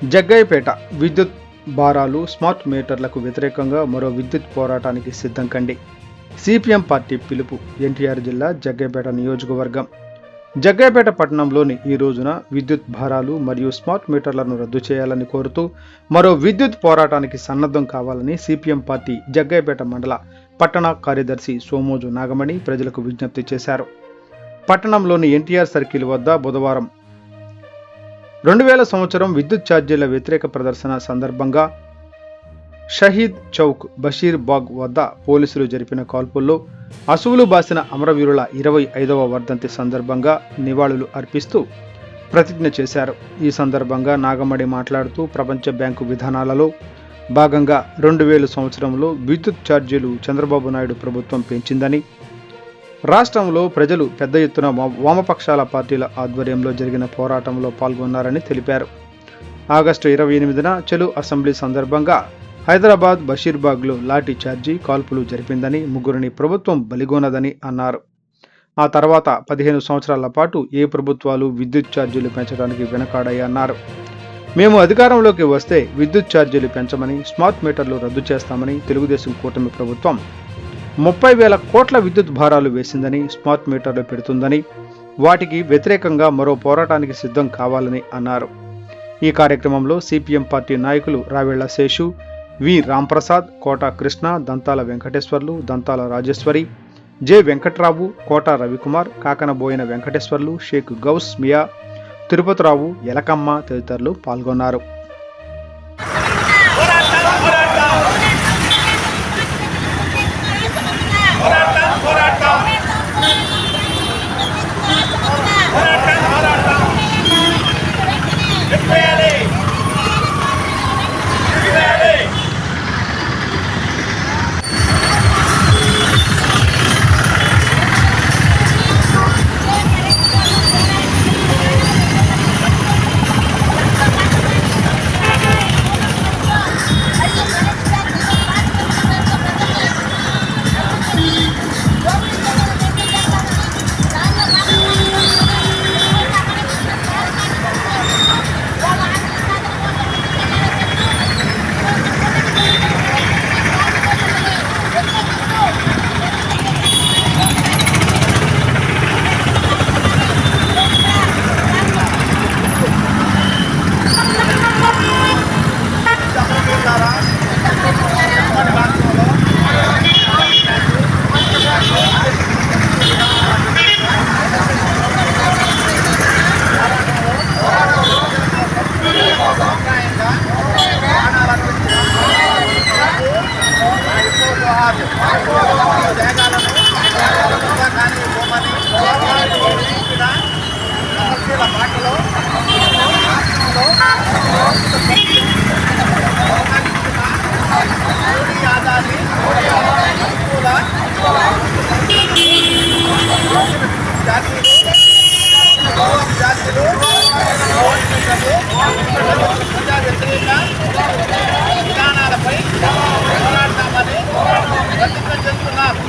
జగ్గయ్యపేట విద్యుత్ భారాలు స్మార్ట్ మీటర్లకు వ్యతిరేకంగా మరో విద్యుత్ పోరాటానికి సిద్ధం కండి. సిపిఎం పార్టీ పిలుపు. ఎన్టీఆర్ జిల్లా జగ్గయ్యపేట నియోజకవర్గం. జగ్గయ్యపేట పట్టణంలోని ఈ రోజున విద్యుత్ భారాలు మరియు స్మార్ట్ మీటర్లను రద్దు చేయాలని కోరుతూ మరో విద్యుత్ పోరాటానికి సన్నద్ధం కావాలని సిపిఎం పార్టీ జగ్గయ్యపేట మండల పట్టణ కార్యదర్శి సోమోజు నాగమణి ప్రజలకు విజ్ఞప్తి చేశారు. పట్టణంలోని ఎన్టీఆర్ సర్కిల్ వద్ద బుధవారం 2000 సంవత్సరం విద్యుత్ ఛార్జీల వ్యతిరేక ప్రదర్శన సందర్భంగా షహీద్ చౌక్ బషీర్ బాగ్ వద్ద పోలీసులు జరిపిన కాల్పుల్లో అసువులు బాసిన అమరవీరుల 25వ వర్ధంతి సందర్భంగా నివాళులు అర్పిస్తూ ప్రతిజ్ఞ చేశారు. ఈ సందర్భంగా నాగమణి మాట్లాడుతూ ప్రపంచ బ్యాంకు విధానాలలో భాగంగా 2000 సంవత్సరంలో విద్యుత్ ఛార్జీలు చంద్రబాబు నాయుడు ప్రభుత్వం పెంచిందని, రాష్ట్రంలో ప్రజలు పెద్ద ఎత్తున వామపక్షాల పార్టీల ఆధ్వర్యంలో జరిగిన పోరాటంలో పాల్గొన్నారని తెలిపారు. ఆగస్టు 28న చెలో అసెంబ్లీ సందర్భంగా హైదరాబాద్ బషీర్బాగ్లో లాఠీ ఛార్జీ కాల్పులు జరిపిందని, ముగ్గురిని ప్రభుత్వం బలిగొన్నదని అన్నారు. ఆ తర్వాత 15 సంవత్సరాల పాటు ఏ ప్రభుత్వాలు విద్యుత్ ఛార్జీలు పెంచడానికి వెనకాడాయన్నారు. మేము అధికారంలోకి వస్తే విద్యుత్ ఛార్జీలు పెంచమని, స్మార్ట్ మీటర్లు రద్దు చేస్తామని తెలుగుదేశం కూటమి ప్రభుత్వం 30,000 కోట్ల విద్యుత్ భారాలు వేసిందని, స్మార్ట్ మీటర్లు పెడుతుందని, వాటికి వ్యతిరేకంగా మరో పోరాటానికి సిద్ధం కావాలని అన్నారు. ఈ కార్యక్రమంలో సిపిఎం పార్టీ నాయకులు రావెళ్ల శేషు, వి రాంప్రసాద్, కోట కృష్ణ, దంతాల వెంకటేశ్వర్లు, దంతాల రాజేశ్వరి, జె వెంకట్రావు, కోట రవికుమార్, కాకనబోయిన వెంకటేశ్వర్లు, షేక్ గౌస్ మియా, తిరుపతిరావు, ఎలకమ్మ తదితరులు పాల్గొన్నారు. విధానాలపై పోరాడతామని ప్రతిజ్ఞ చేస్తున్నారు.